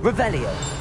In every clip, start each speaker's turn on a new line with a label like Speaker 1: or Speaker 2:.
Speaker 1: Revelio.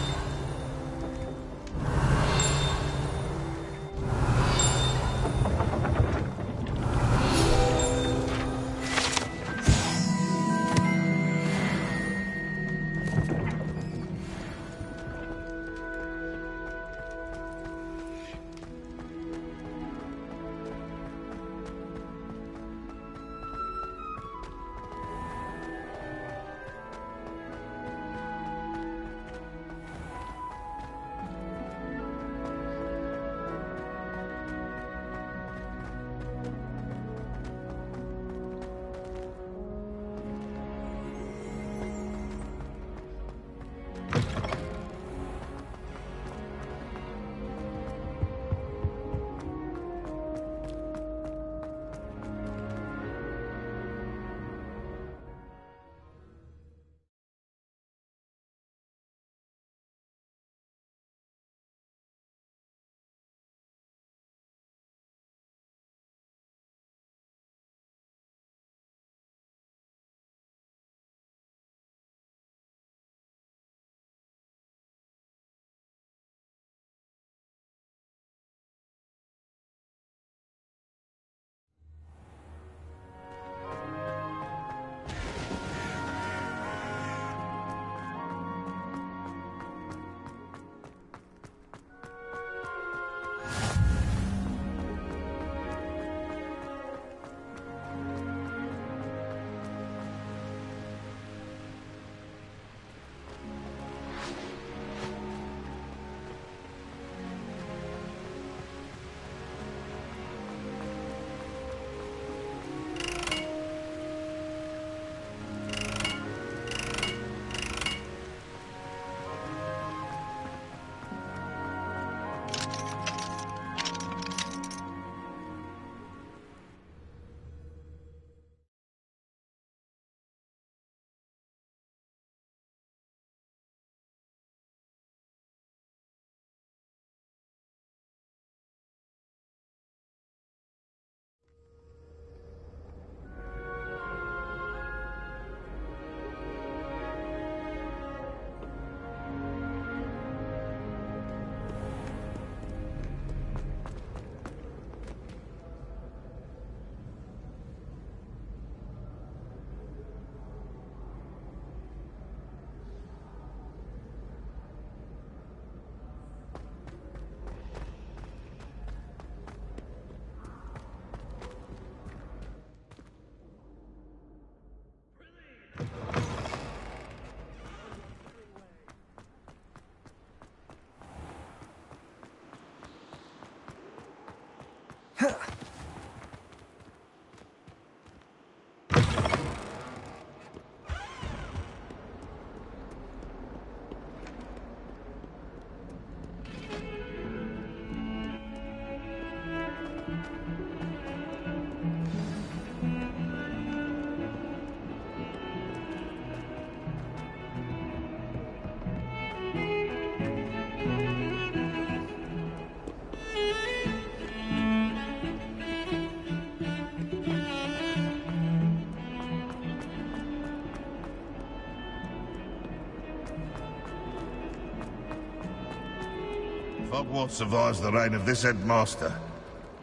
Speaker 2: Hogwarts survives the reign of this headmaster.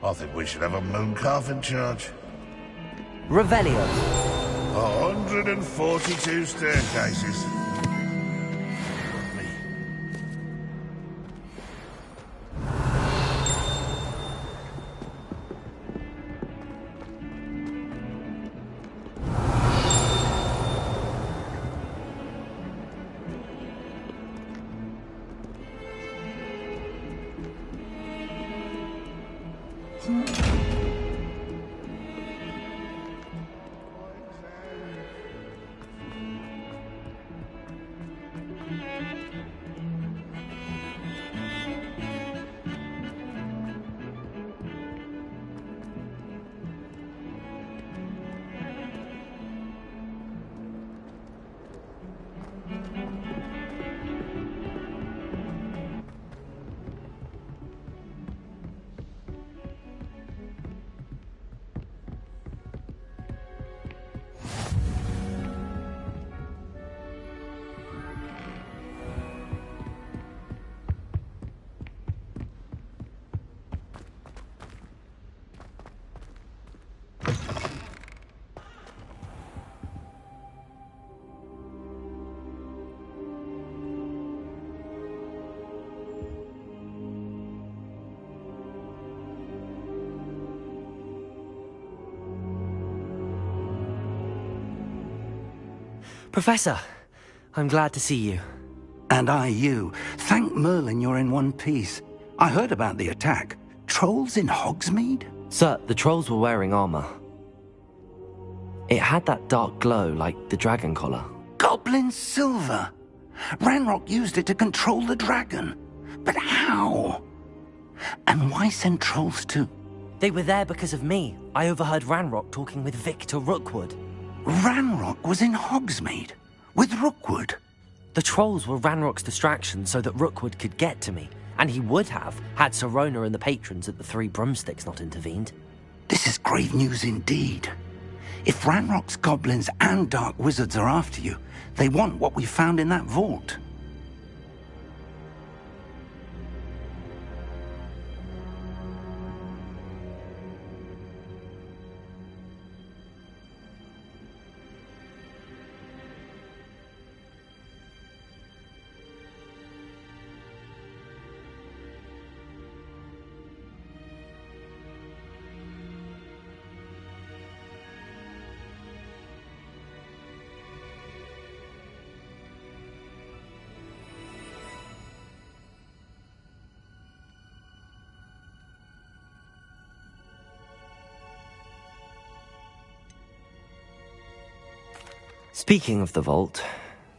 Speaker 2: I think we should have a mooncalf in charge.
Speaker 1: Revelio.
Speaker 2: 142 staircases.
Speaker 1: Professor, I'm glad to see you.
Speaker 3: And I you. Thank Merlin you're in one piece. I heard about the attack. Trolls in Hogsmeade?
Speaker 1: Sir, the trolls were wearing armor. It had that dark glow like the dragon collar.
Speaker 3: Goblin silver! Ranrock used it to control the dragon. But how? And why send trolls to...
Speaker 1: They were there because of me. I overheard Ranrock talking with Victor Rookwood.
Speaker 3: Ranrock was in Hogsmeade? With Rookwood?
Speaker 1: The trolls were Ranrock's distraction so that Rookwood could get to me. And he would have, had Sirona and the patrons at the Three Broomsticks not intervened.
Speaker 3: This is grave news indeed. If Ranrock's goblins and dark wizards are after you, they want what we found in that vault.
Speaker 1: Speaking of the vault,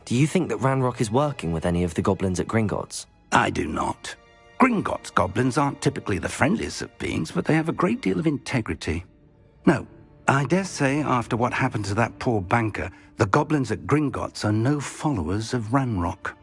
Speaker 1: do you think that Ranrock is working with any of the goblins at Gringotts?
Speaker 3: I do not. Gringotts goblins aren't typically the friendliest of beings, but they have a great deal of integrity. No, I dare say after what happened to that poor banker, the goblins at Gringotts are no followers of Ranrock.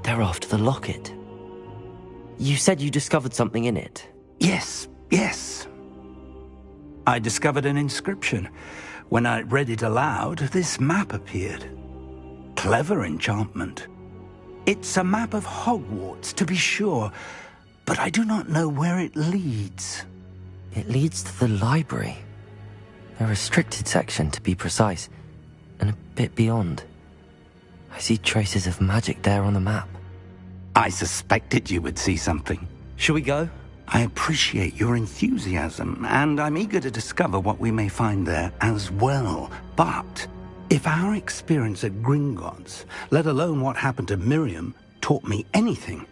Speaker 1: They're after the locket. You said you discovered something in it.
Speaker 3: Yes. I discovered an inscription. When I read it aloud, this map appeared. Clever enchantment. It's a map of Hogwarts, to be sure, but I do not know where it leads.
Speaker 1: It leads to the library. A restricted section, to be precise, and a bit beyond. I see traces of magic there on the map.
Speaker 3: I suspected you would see something.
Speaker 1: Shall we go?
Speaker 3: I appreciate your enthusiasm, and I'm eager to discover what we may find there as well. But if our experience at Gringotts, let alone what happened to Miriam, taught me anything,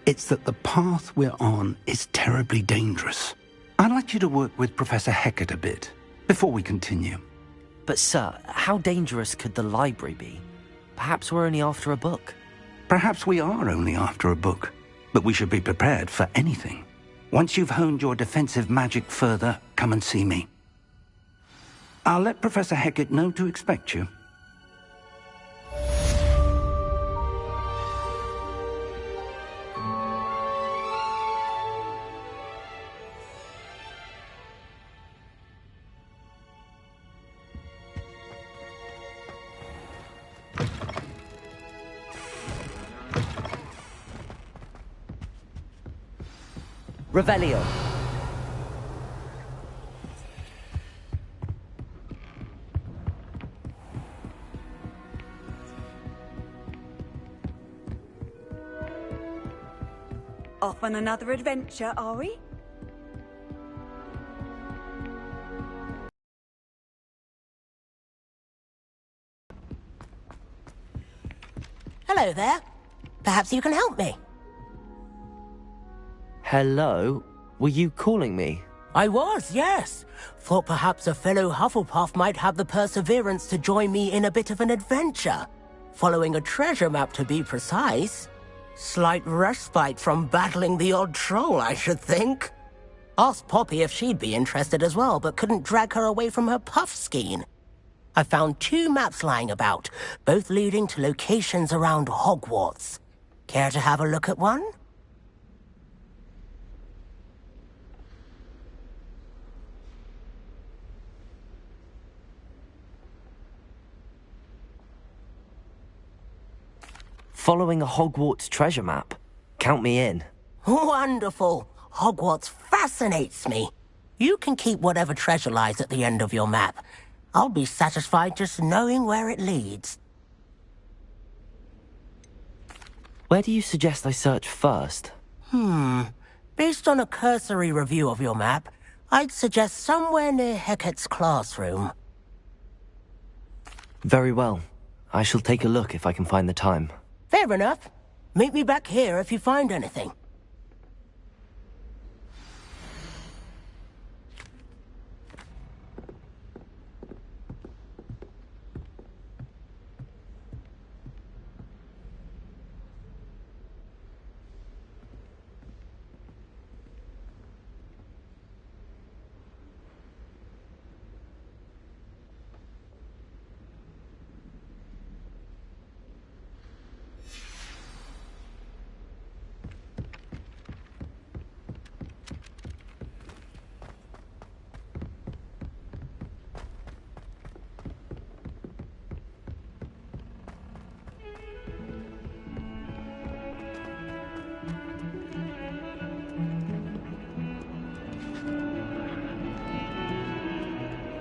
Speaker 3: it's that the path we're on is terribly dangerous. I'd like you to work with Professor Hecat a bit before we continue.
Speaker 1: But sir, how dangerous could the library be? Perhaps we're only after a book.
Speaker 3: Perhaps we are only after a book, but we should be prepared for anything. Once you've honed your defensive magic further, come and see me. I'll let Professor Hecat know to expect you.
Speaker 1: Revelio.
Speaker 4: Off on another adventure, are we?
Speaker 5: Hello there. Perhaps you can help me.
Speaker 1: Hello? Were you calling me?
Speaker 5: I was, yes. Thought perhaps a fellow Hufflepuff might have the perseverance to join me in a bit of an adventure. Following a treasure map, to be precise. Slight respite from battling the odd troll, I should think. Asked Poppy if she'd be interested as well, but couldn't drag her away from her puffskein. I found 2 maps lying about, both leading to locations around Hogwarts. Care to have a look at one?
Speaker 1: Following a Hogwarts treasure map. Count me in.
Speaker 5: Wonderful. Hogwarts fascinates me. You can keep whatever treasure lies at the end of your map. I'll be satisfied just knowing where it leads.
Speaker 1: Where do you suggest I search first?
Speaker 5: Based on a cursory review of your map, I'd suggest somewhere near Hecat's classroom.
Speaker 1: Very well. I shall take a look if I can find the time.
Speaker 5: Fair enough. Meet me back here if you find anything.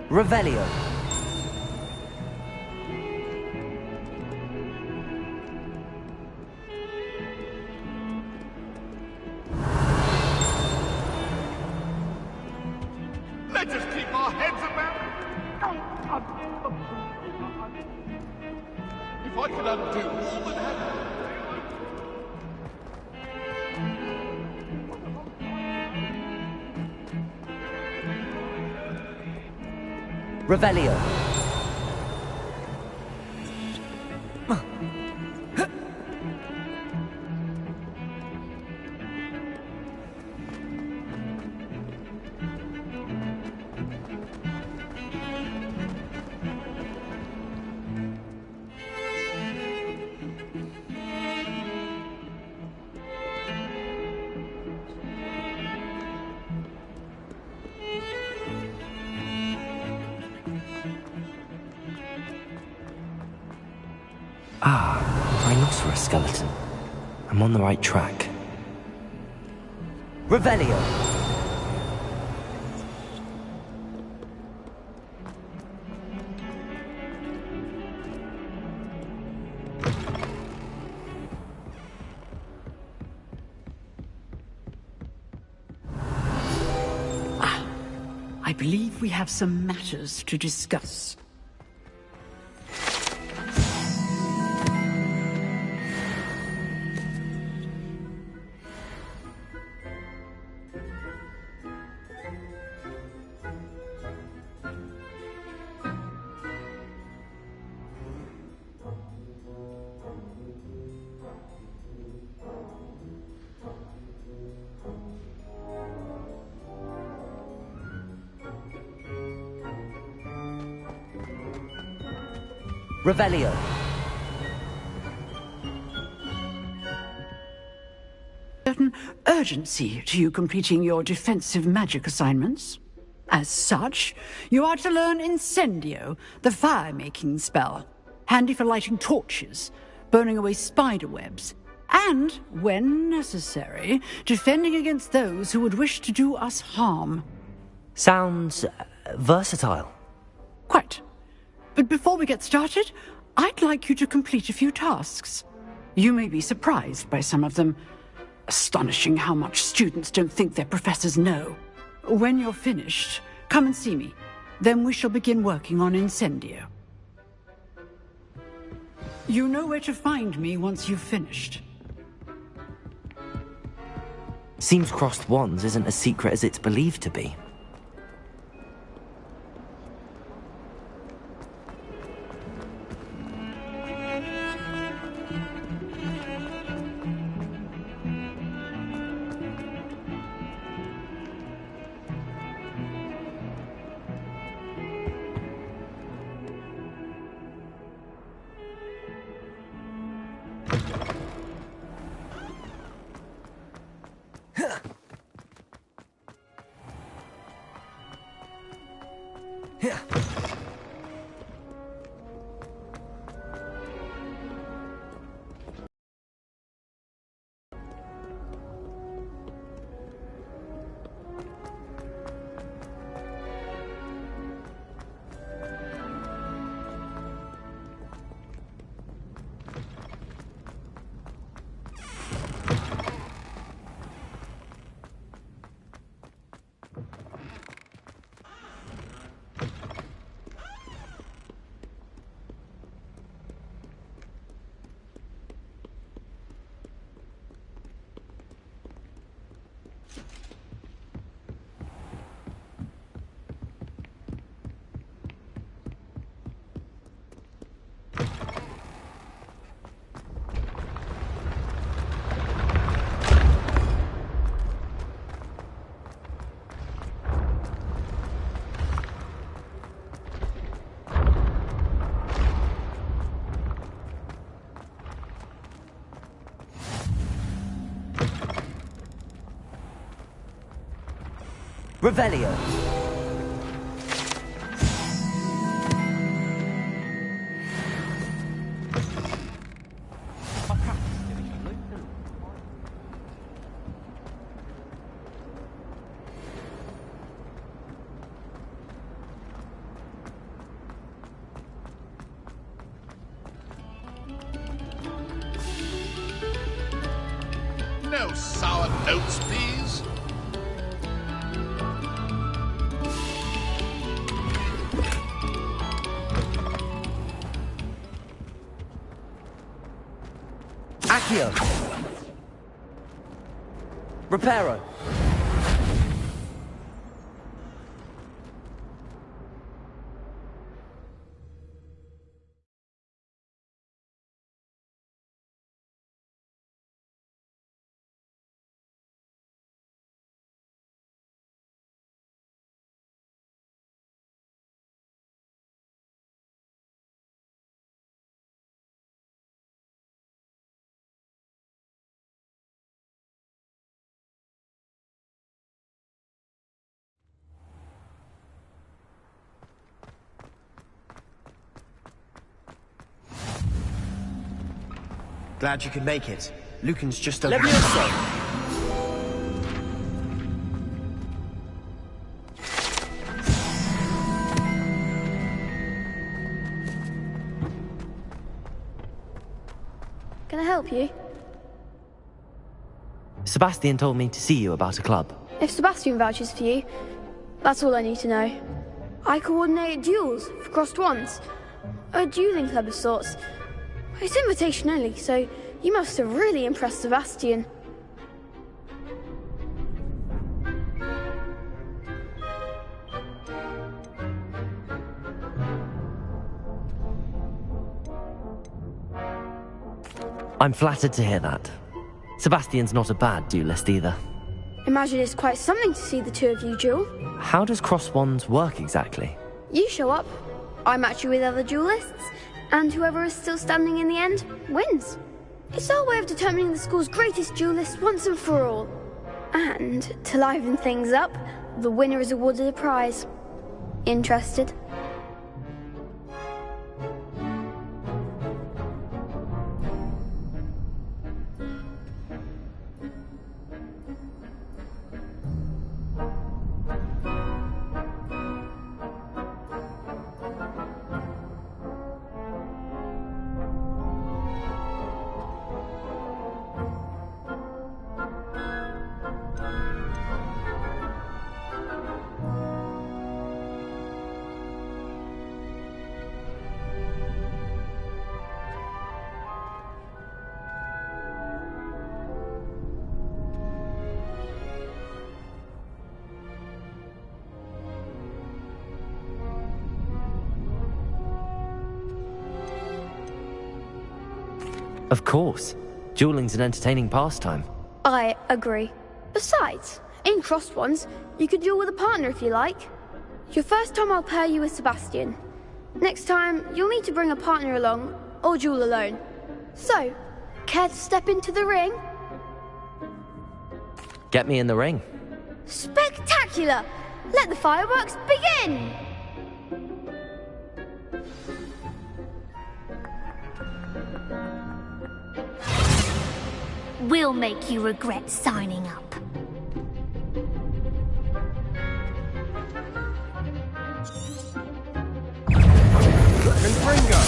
Speaker 1: Revelio.
Speaker 2: Let us keep our heads about it. If I could undo all that happened.
Speaker 1: Revelio. Rhinoceros skeleton. I'm on the right track. Revelio!
Speaker 6: I believe we have some matters to discuss.
Speaker 1: Revelio.
Speaker 6: Certain urgency to you completing your defensive magic assignments. As such, you are to learn Incendio, the fire-making spell, handy for lighting torches, burning away spider webs, and, when necessary, defending against those who would wish to do us harm.
Speaker 1: Sounds versatile.
Speaker 6: Quite. But before we get started, I'd like you to complete a few tasks. You may be surprised by some of them. Astonishing how much students don't think their professors know. When you're finished, come and see me. Then we shall begin working on Incendio. You know where to find me once you've finished.
Speaker 1: Seems crossed wands isn't as secret as it's believed to be. Revelio.
Speaker 2: No sour notes, please.
Speaker 1: Accio. Reparo.
Speaker 7: Glad you could make it. Lucan's just over.
Speaker 1: Levioso!
Speaker 8: Can I help you?
Speaker 1: Sebastian told me to see you about a club.
Speaker 8: If Sebastian vouches for you, that's all I need to know. I coordinate duels for crossed wands. A dueling club of sorts. It's invitation only, so you must have really impressed Sebastian.
Speaker 1: I'm flattered to hear that. Sebastian's not a bad duelist either.
Speaker 8: Imagine it's quite something to see the two of you duel.
Speaker 1: How does cross wands work exactly?
Speaker 8: You show up, I match you with other duelists, and whoever is still standing in the end wins. It's our way of determining the school's greatest duelist once and for all. And to liven things up, the winner is awarded a prize. Interested?
Speaker 1: Of course. Dueling's an entertaining pastime.
Speaker 8: I agree. Besides, in crossed ones, you could duel with a partner if you like. Your first time I'll pair you with Sebastian. Next time, you'll need to bring a partner along, or duel alone. So, Care to step into the ring?
Speaker 1: Get me in the ring.
Speaker 8: Spectacular! Let the fireworks begin!
Speaker 9: We'll make you regret signing up.
Speaker 7: Confringo!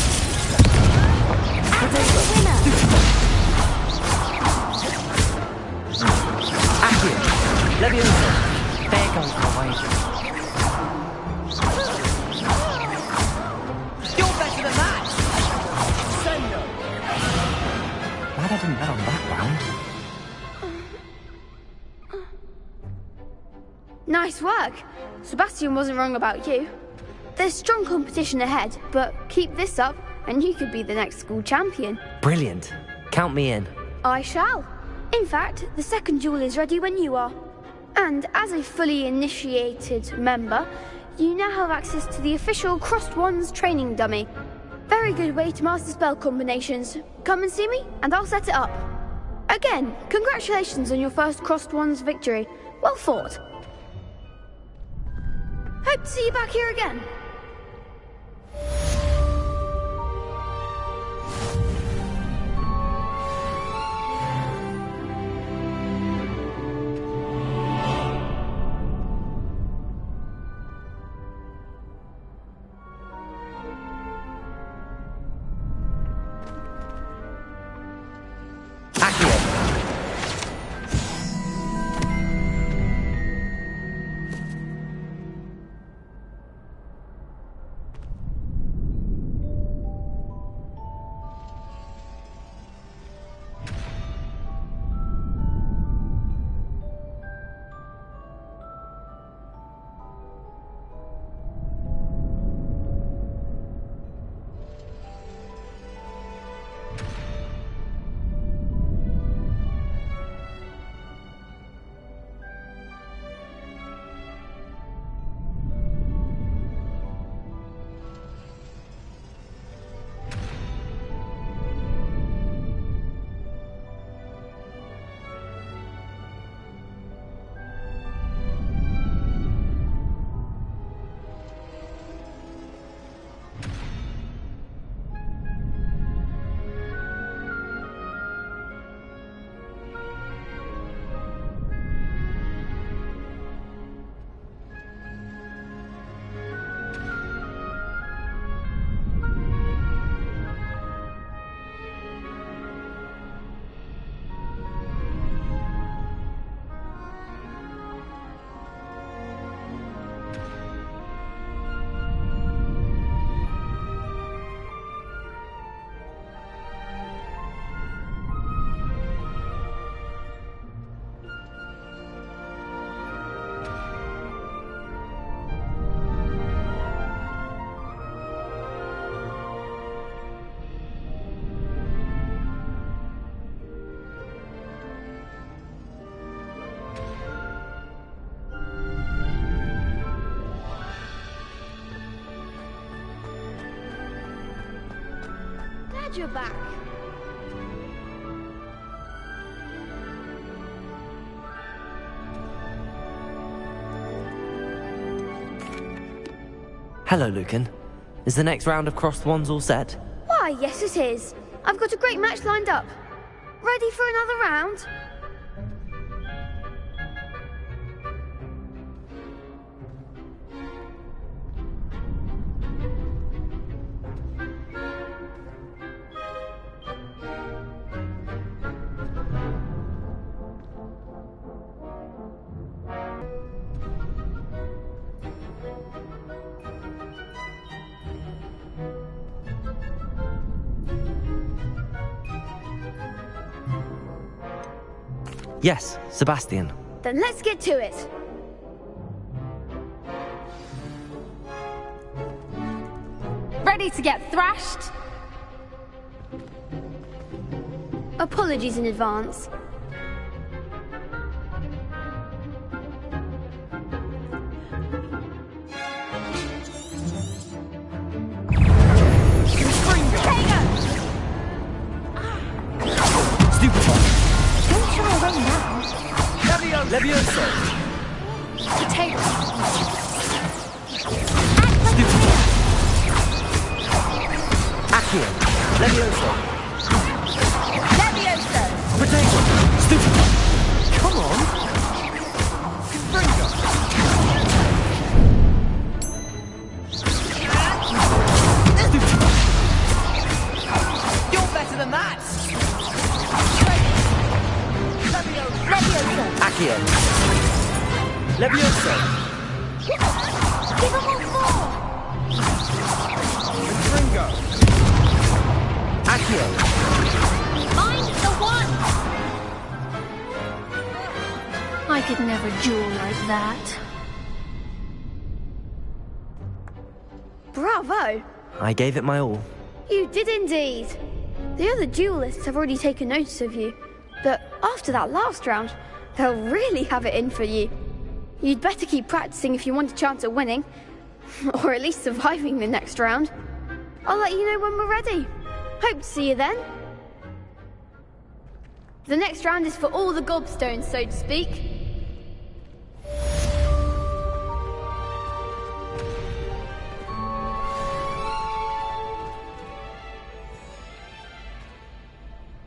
Speaker 1: Accio! Leviosa! There goes my wager.
Speaker 7: You're better than that! Sendo!
Speaker 1: Glad I didn't bet on that round.
Speaker 8: Nice work. Sebastian wasn't wrong about you. There's strong competition ahead, but keep this up and you could be the next school champion.
Speaker 1: Brilliant. Count me in.
Speaker 8: I shall. In fact, the second duel is ready when you are. And as a fully initiated member, you now have access to the official Crossed Wands training dummy. Very good way to master spell combinations. Come and see me, and I'll set it up. Again, congratulations on your first Crossed Wands victory. Well fought. Hope to see you back here again. You're back.
Speaker 1: Hello, Lucan. Is the next round of Crossed Wands all set?
Speaker 8: Why, yes it is. I've got a great match lined up. Ready for another round?
Speaker 1: Yes, Sebastian.
Speaker 8: Then let's get to it.
Speaker 9: Ready to get thrashed?
Speaker 8: Apologies in advance.
Speaker 1: Stupefy.
Speaker 9: Don't shy away now.
Speaker 1: Levioso.
Speaker 9: Potato.
Speaker 1: Stupefy. Accio. Levioso.
Speaker 7: Levioso!
Speaker 1: Potato. Stupefy. Come on.
Speaker 7: Confringo!
Speaker 1: Stupefy.
Speaker 7: You're better than that!
Speaker 9: Levioso.
Speaker 1: Accio. Levioso.
Speaker 9: Give him all four.
Speaker 7: Confringo!
Speaker 1: Accio.
Speaker 9: Mind the one. I could never duel like that.
Speaker 8: Bravo!
Speaker 1: I gave it my all.
Speaker 8: You did indeed. The other duelists have already taken notice of you, but after that last round, they'll really have it in for you. You'd better keep practicing if you want a chance at winning, or at least surviving the next round. I'll let you know when we're ready. Hope to see you then. The next round is for all the gobstones, so to speak.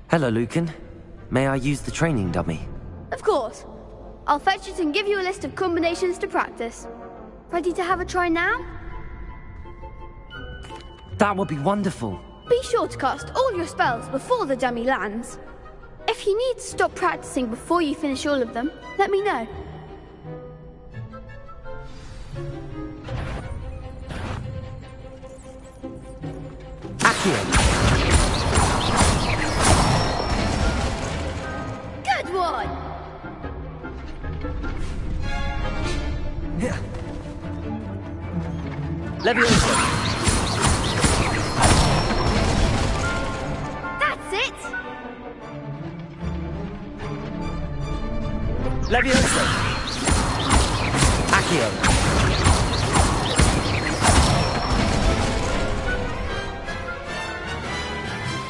Speaker 1: Hello, Lucan. May I use the training dummy?
Speaker 8: Of course. I'll fetch it and give you a list of combinations to practice. Ready to have a try now?
Speaker 1: That would be wonderful.
Speaker 8: Be sure to cast all your spells before the dummy lands. If you need to stop practicing before you finish all of them, let me know.
Speaker 1: Accio.
Speaker 8: Good one!
Speaker 1: Levioso.
Speaker 8: That's it!
Speaker 1: Levioso. Accio.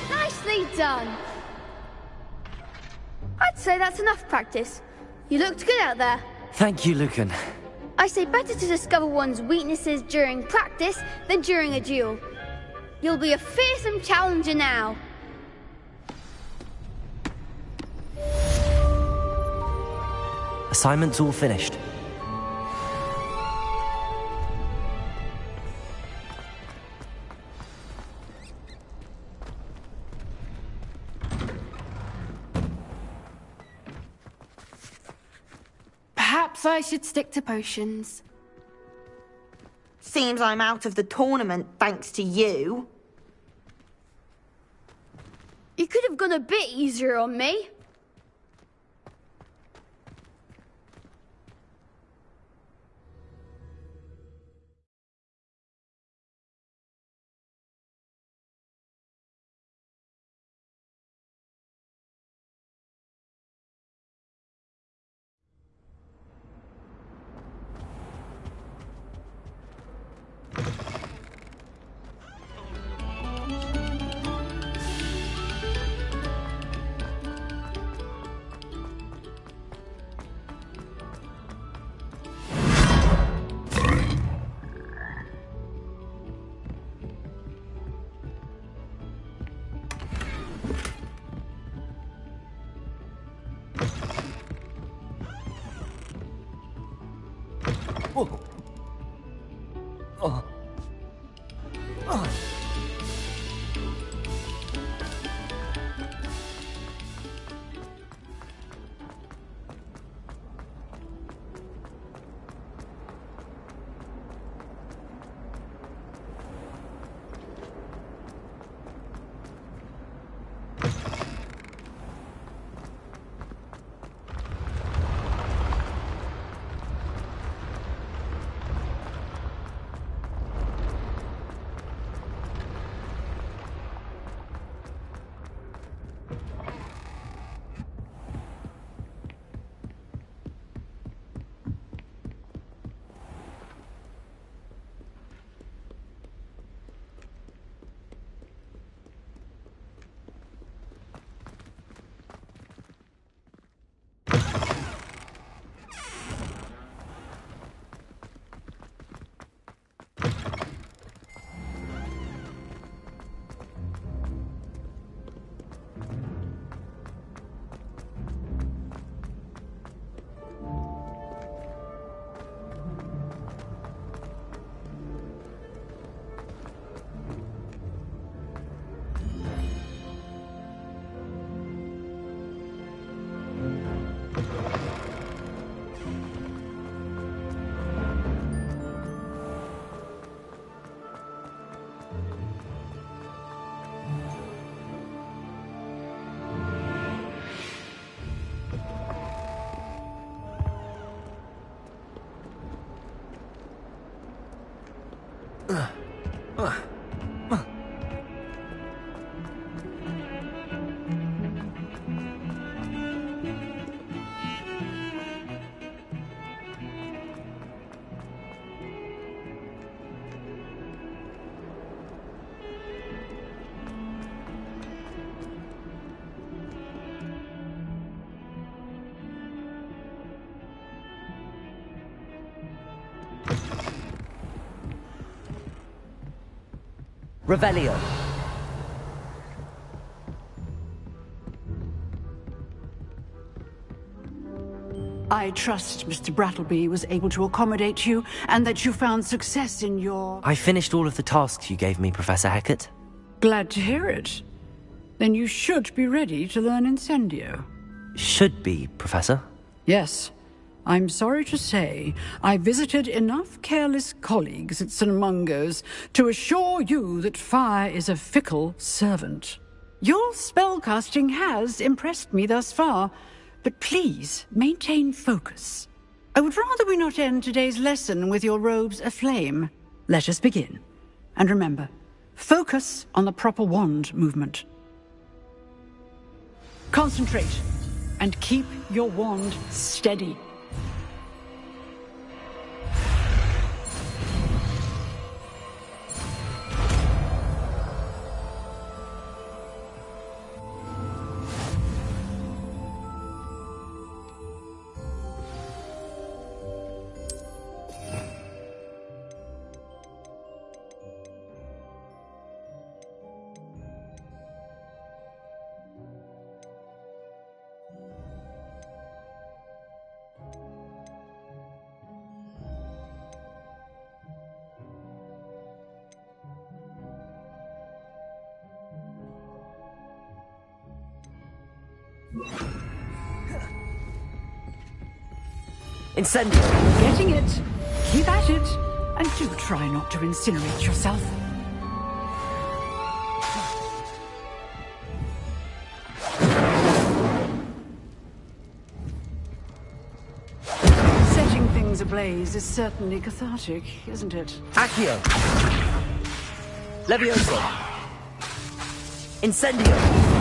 Speaker 8: Nicely done! I'd say that's enough practice. You looked good out there.
Speaker 1: Thank you, Lucan.
Speaker 8: I say better to discover one's weaknesses during practice than during a duel. You'll be a fearsome challenger now.
Speaker 1: Assignment's all finished.
Speaker 10: Perhaps I should stick to potions.
Speaker 11: Seems I'm out of the tournament thanks to you.
Speaker 8: You could have gone a bit easier on me.
Speaker 1: Revelio.
Speaker 6: I trust Mr. Brattleby was able to accommodate you, and that you found success in your...
Speaker 1: I finished all of the tasks you gave me, Professor Hecat.
Speaker 6: Glad to hear it. Then you should be ready to learn Incendio.
Speaker 1: Should be, Professor.
Speaker 6: Yes. I'm sorry to say, I visited enough careless colleagues at St. Mungo's to assure you that fire is a fickle servant. Your spellcasting has impressed me thus far, but please maintain focus. I would rather we not end today's lesson with your robes aflame. Let us begin. And remember, focus on the proper wand movement. Concentrate, and keep your wand steady.
Speaker 1: Incendio!
Speaker 6: Getting it. Keep at it. And do try not to incinerate yourself. Setting things ablaze is certainly cathartic, isn't it?
Speaker 1: Accio! Levioso! Incendio!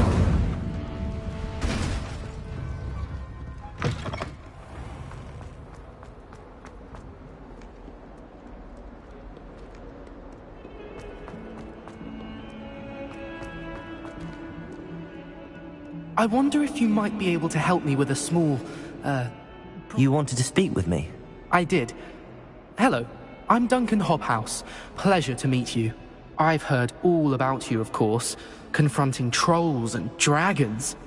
Speaker 12: I wonder if you might be able to help me with a small,
Speaker 1: You wanted to speak with me?
Speaker 12: I did. Hello, I'm Duncan Hobhouse. Pleasure to meet you. I've heard all about you, of course, confronting trolls and dragons.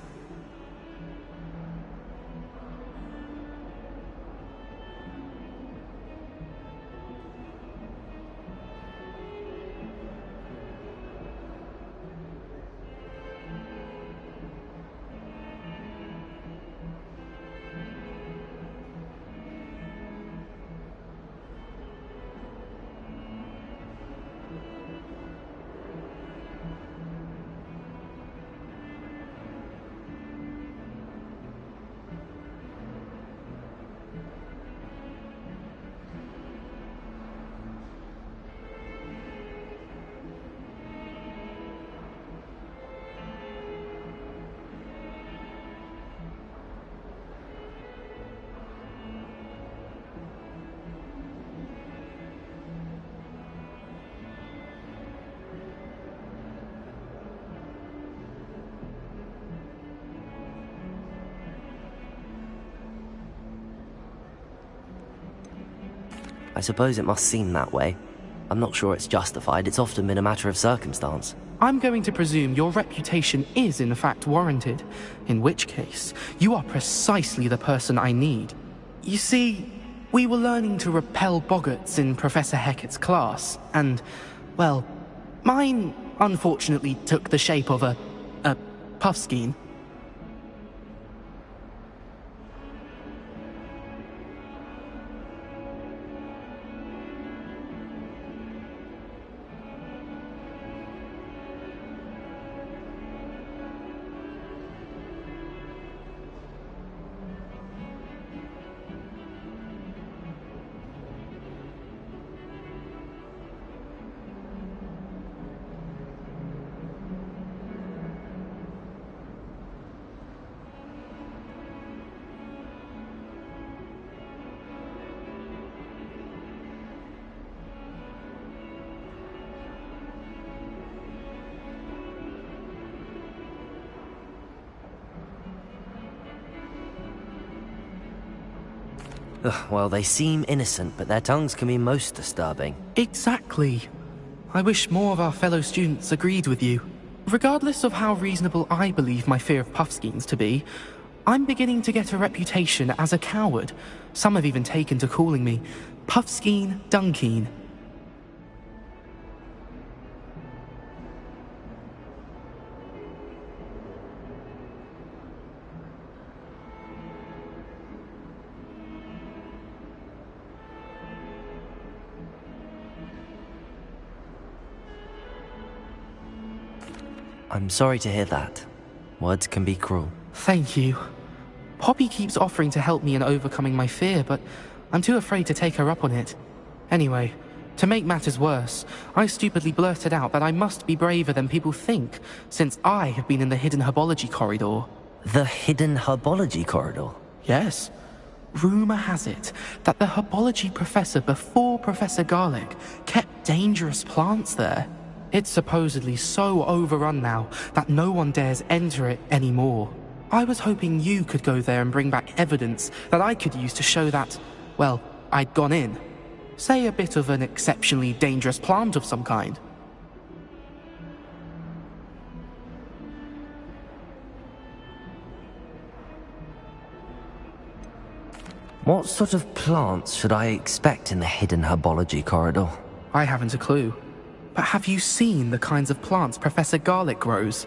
Speaker 1: I suppose it must seem that way. I'm not sure it's justified. It's often been a matter of circumstance.
Speaker 12: I'm going to presume your reputation is in fact warranted, in which case, you are precisely the person I need. You see, we were learning to repel boggarts in Professor Hecat's class, and, well, mine unfortunately took the shape of a puffskein.
Speaker 1: Ugh, well, they seem innocent, but their tongues can be most disturbing.
Speaker 12: Exactly. I wish more of our fellow students agreed with you. Regardless of how reasonable I believe my fear of Puffskeins to be, I'm beginning to get a reputation as a coward. Some have even taken to calling me Puffskeen Dunkeen.
Speaker 1: I'm sorry to hear that. Words can be cruel.
Speaker 12: Thank you. Poppy keeps offering to help me in overcoming my fear, but I'm too afraid to take her up on it. Anyway, to make matters worse, I stupidly blurted out that I must be braver than people think, since I have been in the Hidden Herbology Corridor.
Speaker 1: The Hidden Herbology Corridor?
Speaker 12: Yes. Rumor has it that the herbology professor before Professor Garlic kept dangerous plants there. It's supposedly so overrun now that no one dares enter it anymore. I was hoping you could go there and bring back evidence that I could use to show that, well, I'd gone in. Say a bit of an exceptionally dangerous plant of some kind.
Speaker 1: What sort of plants should I expect in the Hidden Herbology Corridor?
Speaker 12: I haven't a clue. But have you seen the kinds of plants Professor Garlic grows?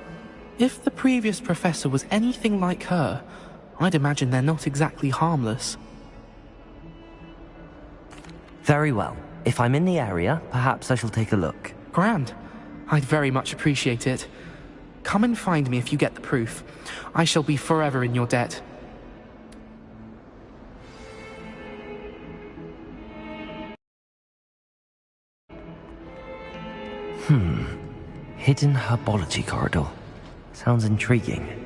Speaker 12: If the previous professor was anything like her, I'd imagine they're not exactly harmless.
Speaker 1: Very well. If I'm in the area, perhaps I shall take a look.
Speaker 12: Grand. I'd very much appreciate it. Come and find me if you get the proof. I shall be forever in your debt.
Speaker 1: Hidden Herbology Corridor. Sounds intriguing.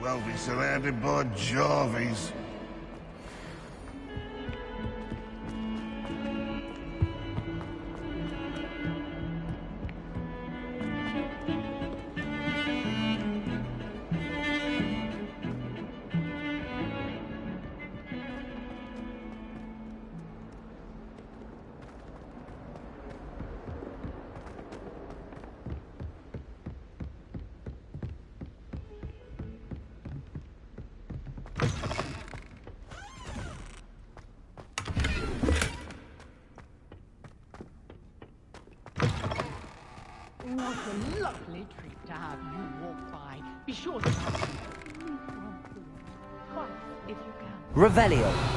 Speaker 2: Well, be surrounded by Jarvies.
Speaker 13: What a lovely treat to have you walk by. Be sure to twice if you can.
Speaker 1: Revelio.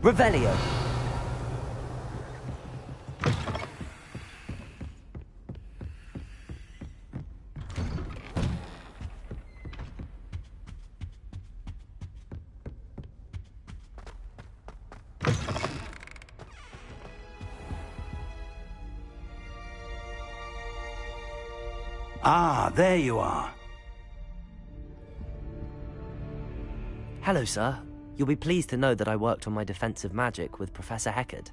Speaker 1: Revelio.
Speaker 3: Ah, there you are.
Speaker 1: Hello, sir. You'll be pleased to know that I worked on my defensive magic with Professor Heckard.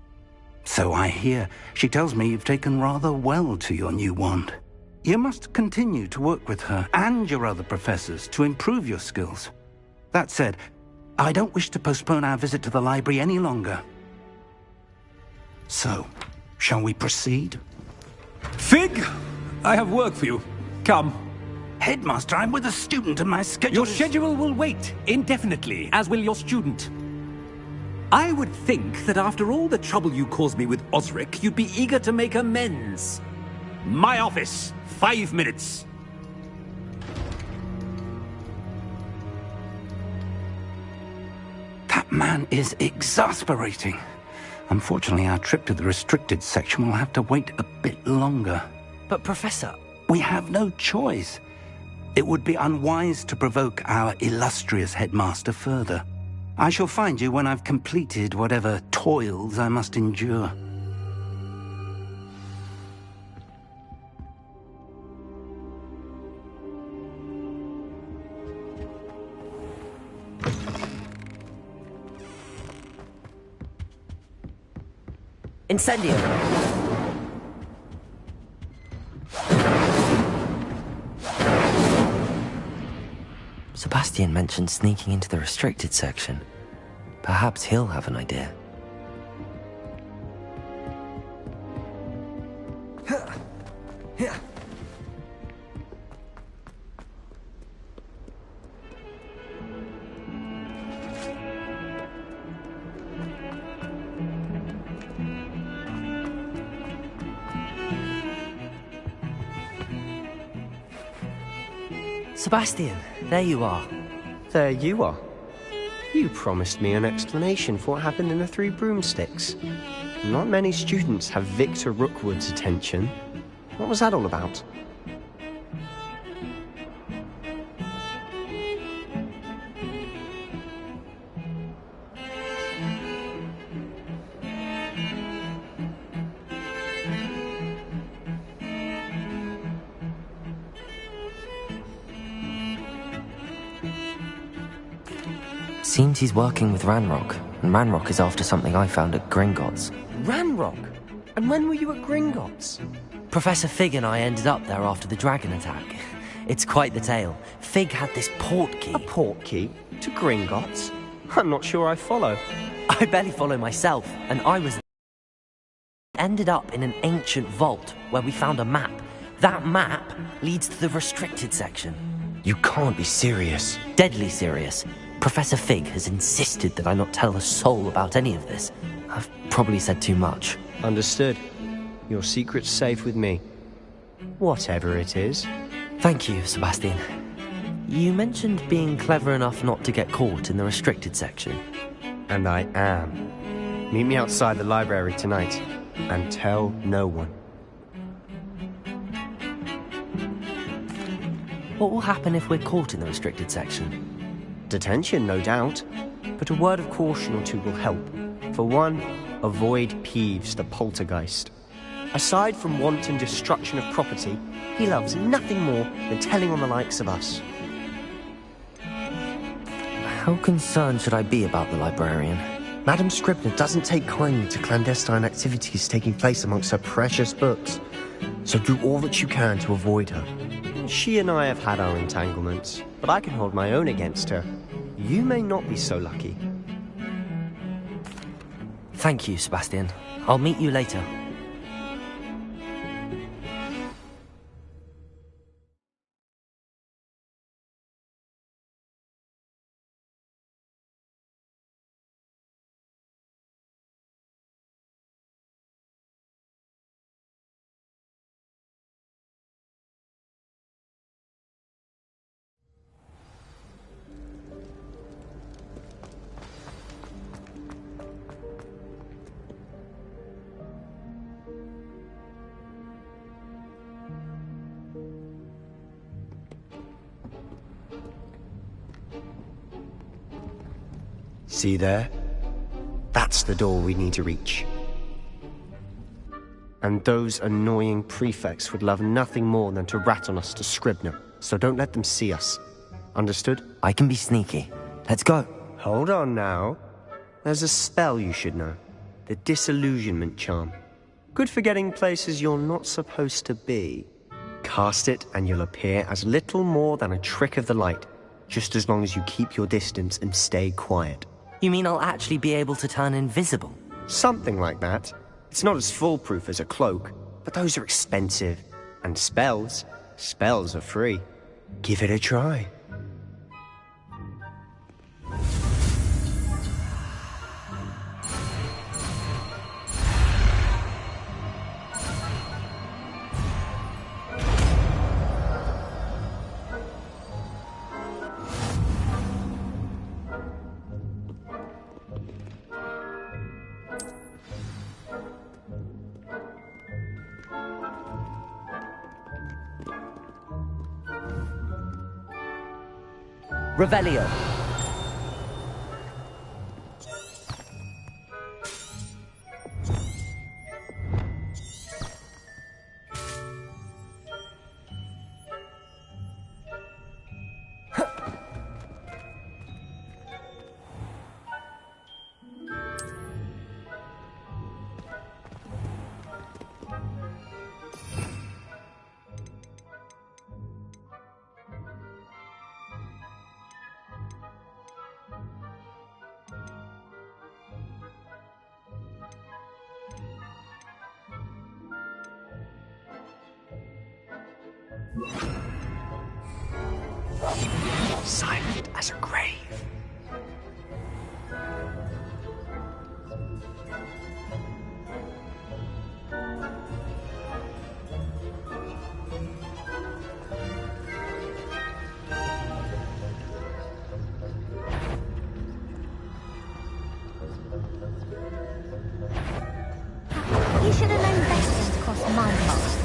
Speaker 3: So I hear. She tells me you've taken rather well to your new wand. You must continue to work with her and your other professors to improve your skills. That said, I don't wish to postpone our visit to the library any longer. So, shall we proceed?
Speaker 14: Fig! I have work for you. Come.
Speaker 3: Headmaster, I'm with a student and my schedule
Speaker 14: Your schedule will wait indefinitely, as will your student. I would think that after all the trouble you caused me with Osric, you'd be eager to make amends. My office, 5 minutes.
Speaker 3: That man is exasperating. Unfortunately, our trip to the restricted section will have to wait a bit longer.
Speaker 1: But, Professor...
Speaker 3: We have no choice. It would be unwise to provoke our illustrious headmaster further. I shall find you when I've completed whatever toils I must endure.
Speaker 1: Incendio! Sebastian mentioned sneaking into the restricted section. Perhaps he'll have an idea. Sebastian, there you are.
Speaker 15: There you are. You promised me an explanation for what happened in the Three Broomsticks. Not many students have Victor Rookwood's attention. What was that all about?
Speaker 1: Seems he's working with Ranrock, and Ranrock is after something I found at Gringotts.
Speaker 15: Ranrock? And when were you at Gringotts?
Speaker 1: Professor Fig and I ended up there after the dragon attack. It's quite the tale. Fig had this port key.
Speaker 15: A port key? To Gringotts? I'm not sure I follow.
Speaker 1: I barely follow myself, and I was... ended up in an ancient vault where we found a map. That map leads to the restricted section.
Speaker 15: You can't be serious.
Speaker 1: Deadly serious. Professor Fig has insisted that I not tell a soul about any of this. I've probably said too much.
Speaker 15: Understood. Your secret's safe with me. Whatever it is.
Speaker 1: Thank you, Sebastian. You mentioned being clever enough not to get caught in the restricted section.
Speaker 15: And I am. Meet me outside the library tonight, and tell no one.
Speaker 1: What will happen if we're caught in the restricted section?
Speaker 15: Detention, no doubt. But a word of caution or two will help. For one, avoid Peeves, the poltergeist. Aside from wanton destruction of property, he loves nothing more than telling on the likes of us.
Speaker 1: How concerned should I be about the librarian?
Speaker 15: Madame Scribner doesn't take kindly to clandestine activities taking place amongst her precious books, so do all that you can to avoid her. She and I have had our entanglements, but I can hold my own against her. You may not be so lucky.
Speaker 1: Thank you, Sebastian. I'll meet you later.
Speaker 15: See there? That's the door we need to reach. And those annoying prefects would love nothing more than to rat on us to Scribner, so don't let them see us. Understood?
Speaker 1: I can be sneaky. Let's go.
Speaker 15: Hold on now. There's a spell you should know. The Disillusionment Charm. Good for getting places you're not supposed to be. Cast it and you'll appear as little more than a trick of the light, just as long as you keep your distance and stay quiet.
Speaker 1: You mean I'll actually be able to turn invisible?
Speaker 15: Something like that. It's not as foolproof as a cloak, but those are expensive. And spells are free. Give it a try.
Speaker 1: Revelio.
Speaker 15: Silent as a grave.
Speaker 9: You should have known better than to cross my path.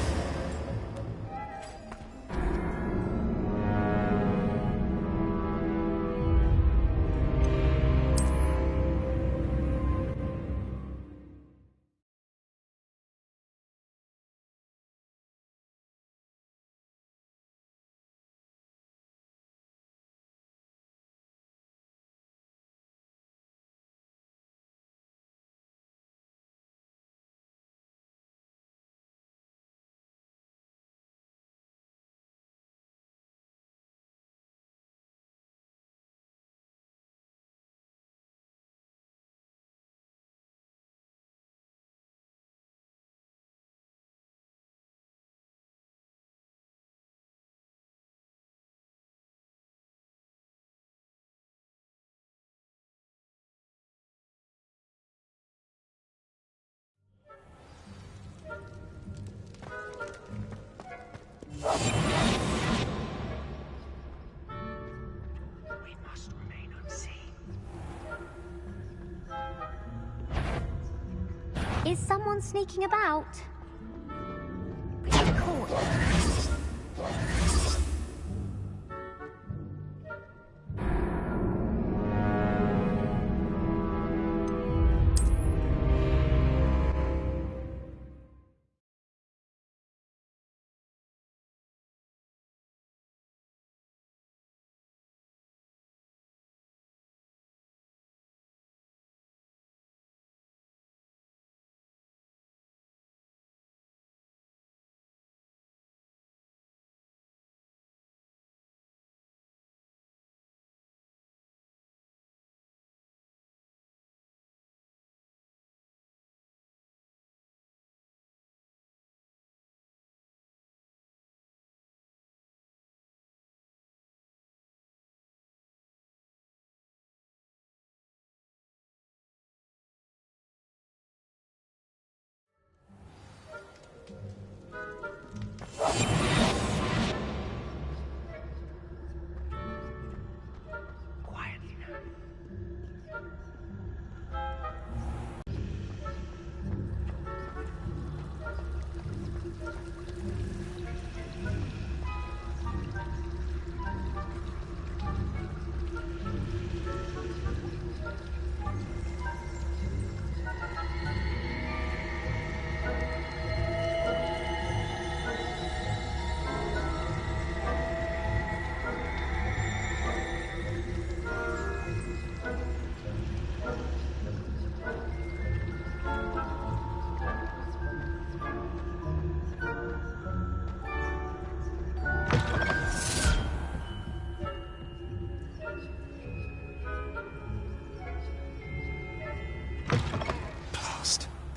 Speaker 15: We must remain unseen.
Speaker 9: Is someone sneaking about? We should caught.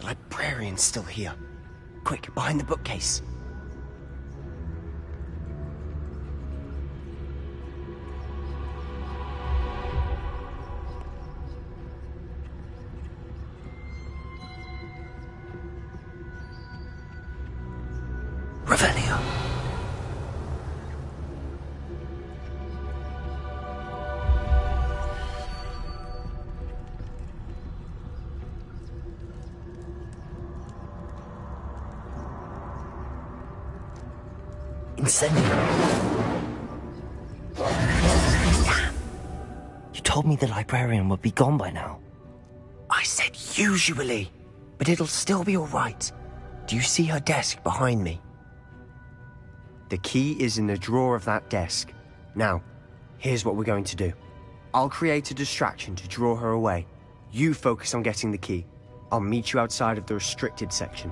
Speaker 15: The librarian's still here. Quick, behind the bookcase.
Speaker 1: Revelio. Incendio. Damn. You told me the librarian would be gone by now.
Speaker 15: I said usually, but it'll still be all right. Do you see her desk behind me? The key is in the drawer of that desk. Now, here's what we're going to do. I'll create a distraction to draw her away. You focus on getting the key. I'll meet you outside of the restricted section.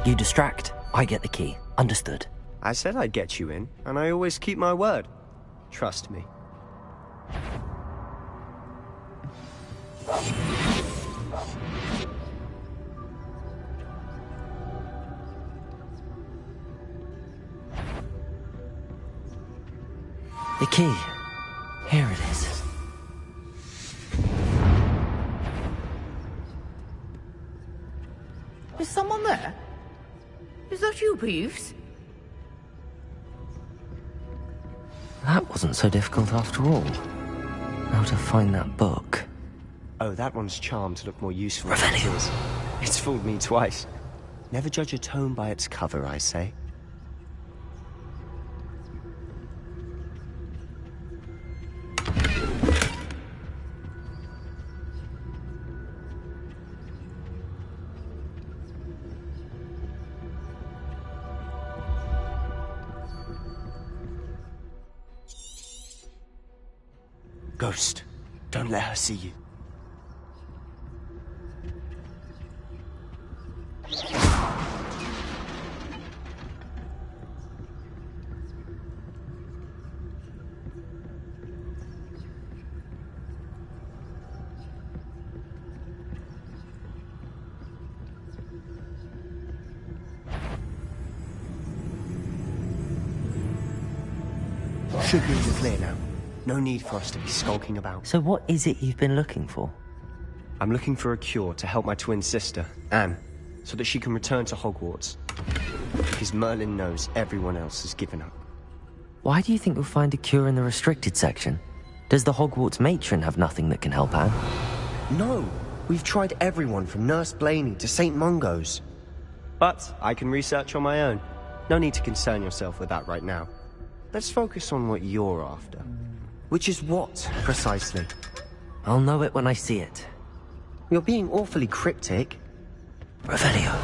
Speaker 1: You distract, I get the key. Understood.
Speaker 15: I said I'd get you in, and I always keep my word. Trust me.
Speaker 1: The key. Here it is.
Speaker 7: Is someone there? Is that you, Peeves?
Speaker 1: That wasn't so difficult after all. How to find that book.
Speaker 15: Oh, that one's charmed to look more useful than it is. It's fooled me twice. Never judge a tome by its cover, I say. Ghost, don't let her see you. Should be in the clear now. No need for us to be skulking about.
Speaker 1: So what is it you've been looking for?
Speaker 15: I'm looking for a cure to help my twin sister, Anne, so that she can return to Hogwarts. Because Merlin knows everyone else has given up.
Speaker 1: Why do you think you'll find a cure in the restricted section? Does the Hogwarts matron have nothing that can help Anne?
Speaker 15: No! We've tried everyone from Nurse Blaney to St. Mungo's. But I can research on my own. No need to concern yourself with that right now. Let's focus on what you're after. Which is what, precisely?
Speaker 1: I'll know it when I see it.
Speaker 15: You're being awfully cryptic.
Speaker 1: Revelio.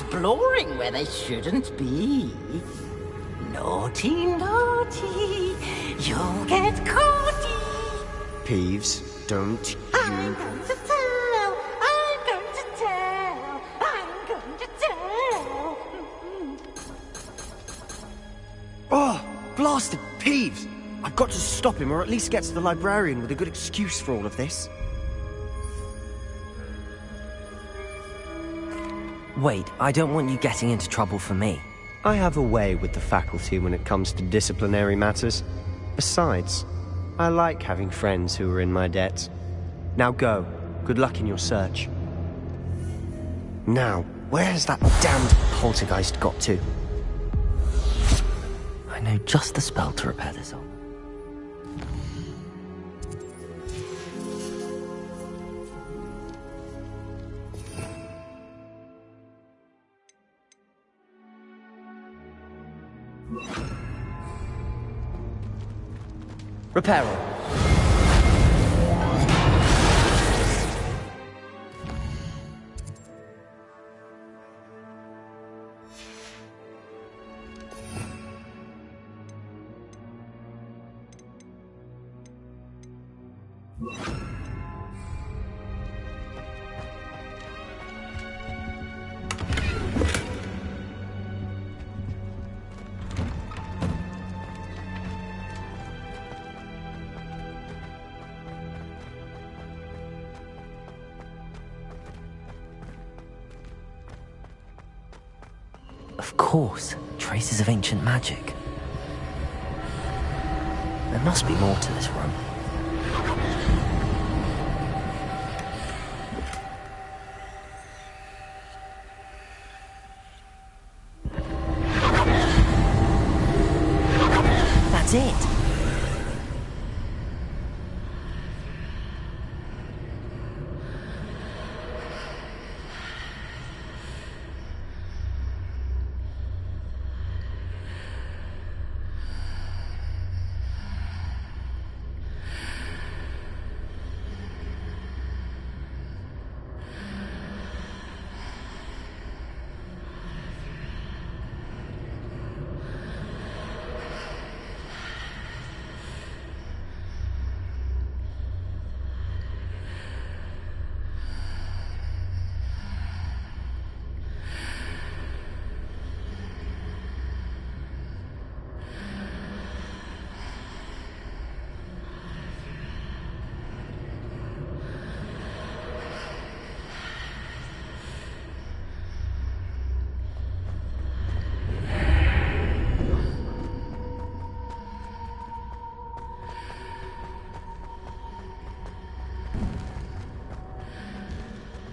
Speaker 5: exploring where they shouldn't be. Naughty, naughty, you'll get caughty.
Speaker 15: Peeves, don't you...
Speaker 9: I'm going to tell, I'm going to tell, I'm going to tell.
Speaker 15: Oh, blasted Peeves! I've got to stop him, or at least get to the librarian with a good excuse for all of this.
Speaker 1: Wait, I don't want you getting into trouble for me.
Speaker 15: I have a way with the faculty when it comes to disciplinary matters. Besides, I like having friends who are in my debt. Now go. Good luck in your search. Now, where's that damned poltergeist got to?
Speaker 1: I know just the spell to repair this up.
Speaker 15: Reparo.
Speaker 1: Of course, traces of ancient magic. There must be more to this room. That's it!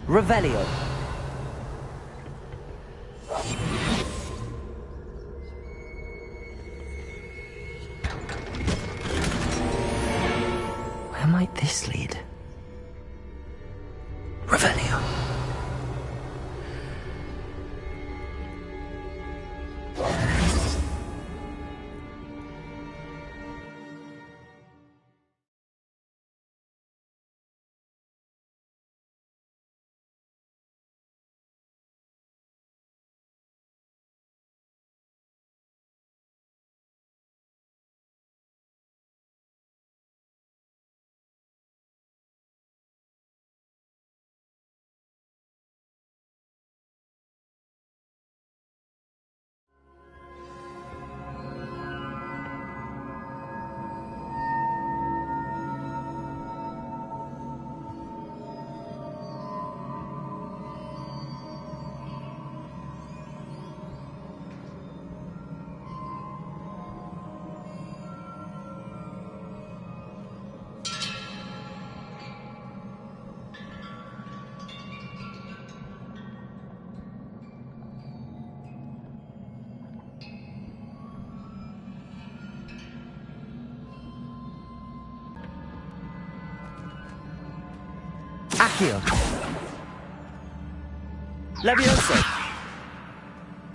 Speaker 1: Revelio. Where might this lead? Revelio. Accio. Levioso.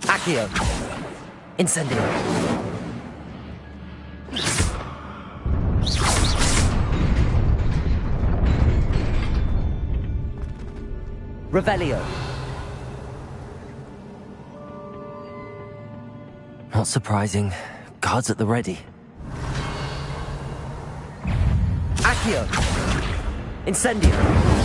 Speaker 1: Accio. Incendio. Revelio. Not surprising. Guards at the ready. Accio! Incendio!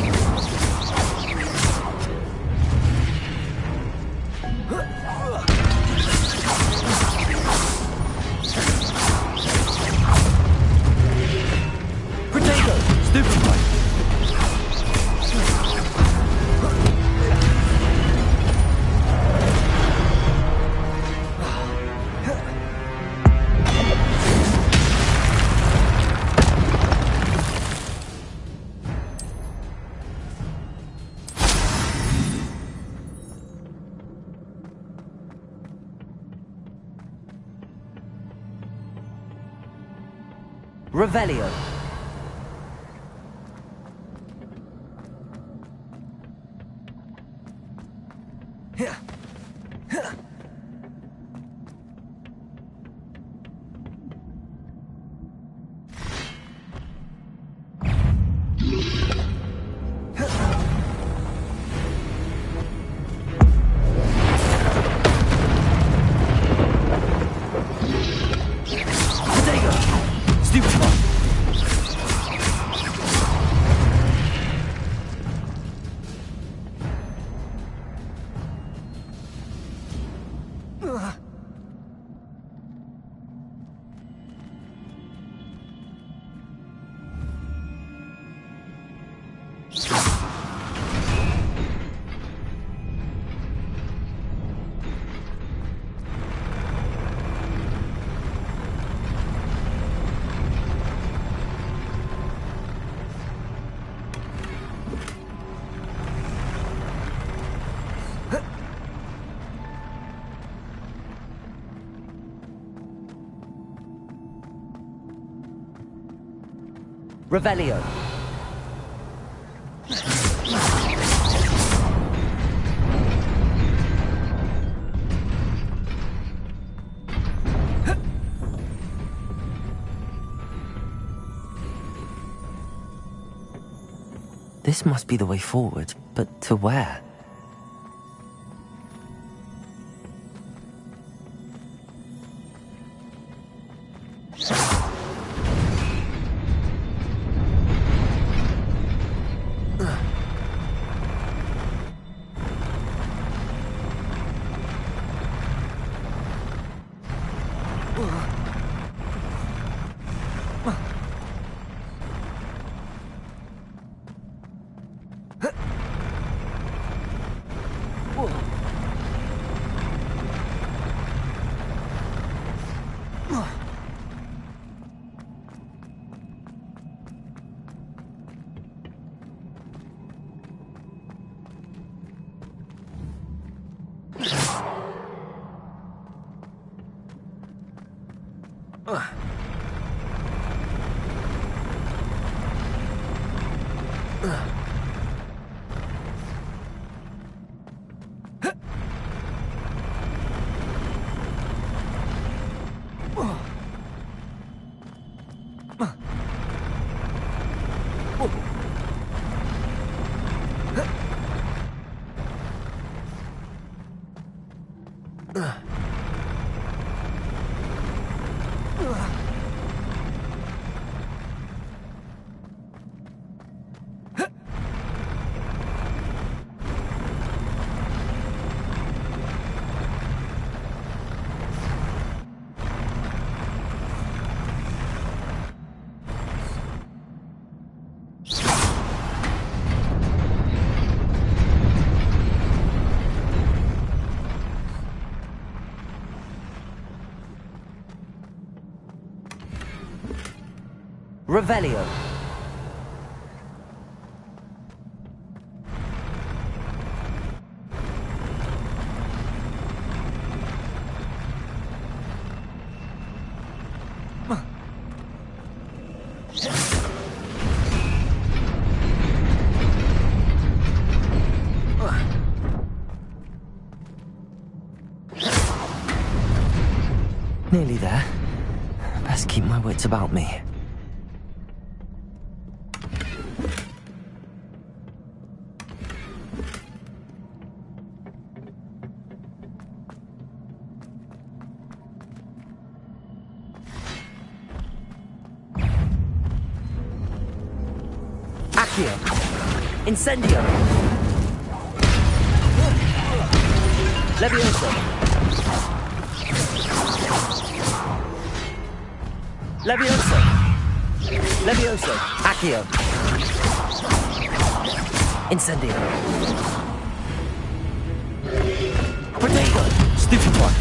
Speaker 1: Revelio. Revelio. This must be the way forward, but to where? Revelio. Nearly there. Best keep my wits about me. Accio. Incendio. Levioso. Levioso. Levioso. Accio. Incendio. Protego.
Speaker 14: Stupefied.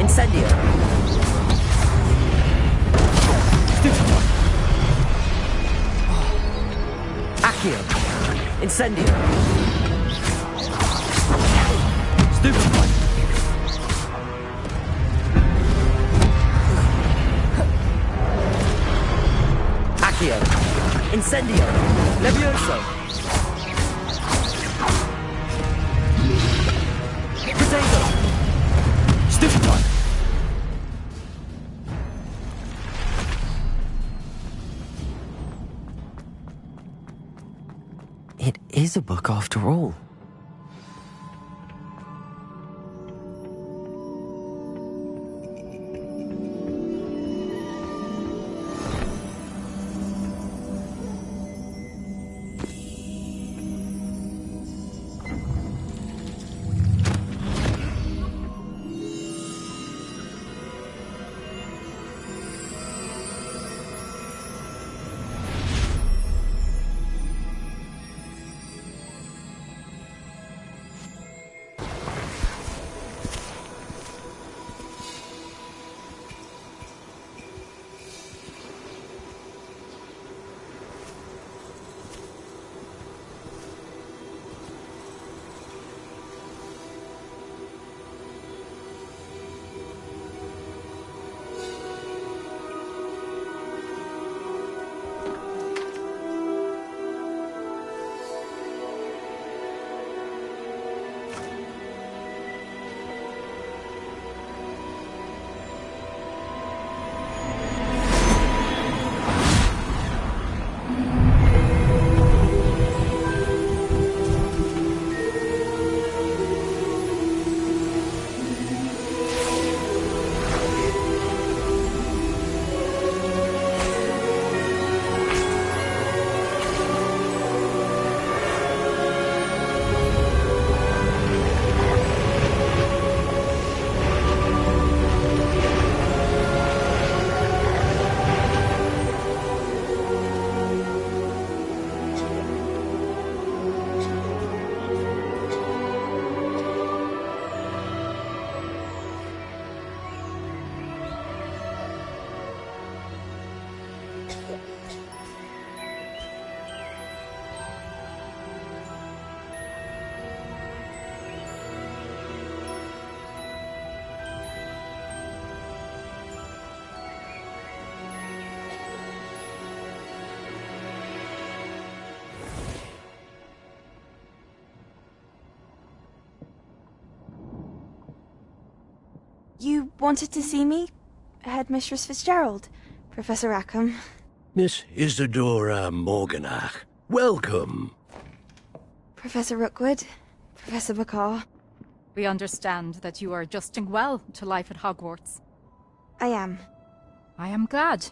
Speaker 1: Incendio.
Speaker 14: Stupefied.
Speaker 1: Accio. Incendio.
Speaker 14: Stupefied.
Speaker 1: Accio. Incendio. Levioso. Protego.
Speaker 14: Stupefied.
Speaker 1: It is a book after all.
Speaker 16: You wanted to see me? Headmistress Fitzgerald, Professor Rackham.
Speaker 17: Miss Isadora Morganach, welcome.
Speaker 16: Professor Rookwood, Professor McCaw.
Speaker 13: We understand that you are adjusting well to life at Hogwarts.
Speaker 16: I am.
Speaker 13: I am glad.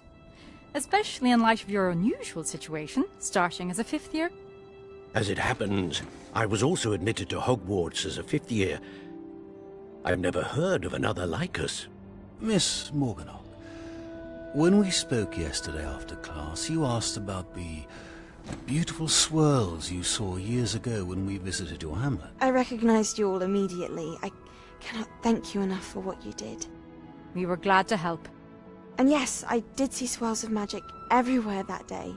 Speaker 13: Especially in light of your unusual situation, starting as a 5th year.
Speaker 17: As it happens, I was also admitted to Hogwarts as a 5th year. I've never heard of another like us.
Speaker 18: Miss Morganach, when we spoke yesterday after class, you asked about the beautiful swirls you saw years ago when we visited your hamlet.
Speaker 16: I recognized you all immediately. I cannot thank you enough for what you did.
Speaker 13: We were glad to help.
Speaker 16: And yes, I did see swirls of magic everywhere that day.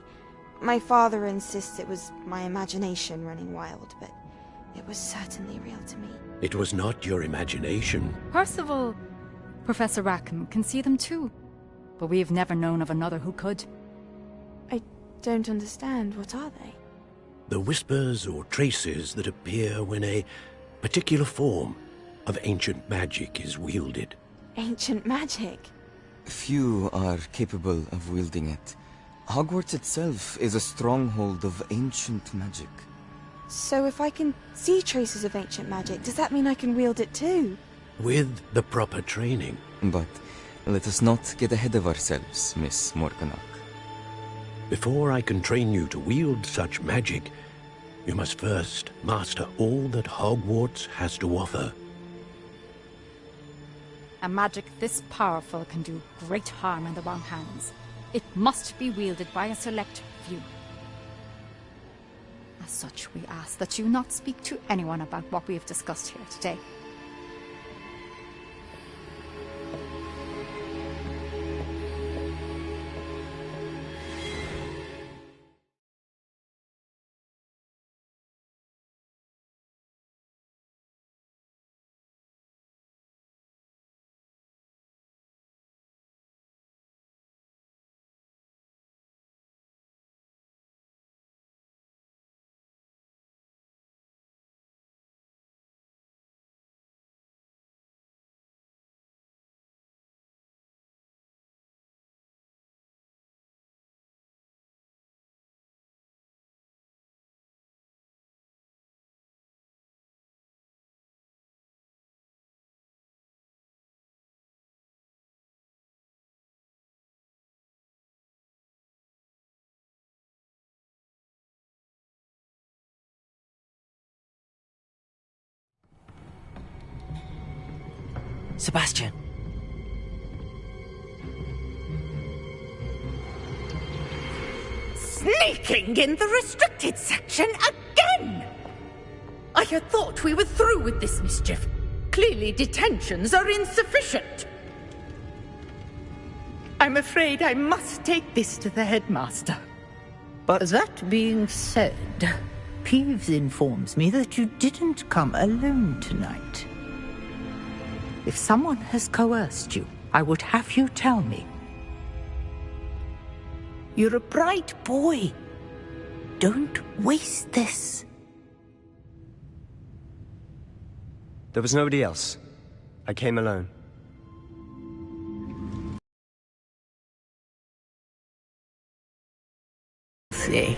Speaker 16: My father insists it was my imagination running wild, but it was certainly real to me.
Speaker 17: It was not your imagination.
Speaker 13: Percival, Professor Rackham can see them too. But we have never known of another who could.
Speaker 16: I don't understand. What are they?
Speaker 17: The whispers or traces that appear when a particular form of ancient magic is wielded.
Speaker 16: Ancient magic?
Speaker 1: Few are capable of wielding it. Hogwarts itself is a stronghold of ancient magic.
Speaker 16: So if I can see traces of ancient magic, does that mean I can wield it too?
Speaker 17: With the proper training.
Speaker 1: But let us not get ahead of ourselves, Miss Morganach.
Speaker 17: Before I can train you to wield such magic, you must first master all that Hogwarts has to offer.
Speaker 13: A magic this powerful can do great harm in the wrong hands. It must be wielded by a select few. As such, we ask that you not speak to anyone about what we have discussed here today.
Speaker 1: Sebastian!
Speaker 7: Sneaking in the restricted section again! I had thought we were through with this mischief. Clearly detentions are insufficient. I'm afraid I must take this to the headmaster.
Speaker 19: But that being said, Peeves informs me that you didn't come alone tonight. If someone has coerced you, I would have you tell me. You're a bright boy. Don't waste this.
Speaker 15: There was nobody else. I came alone.
Speaker 19: See.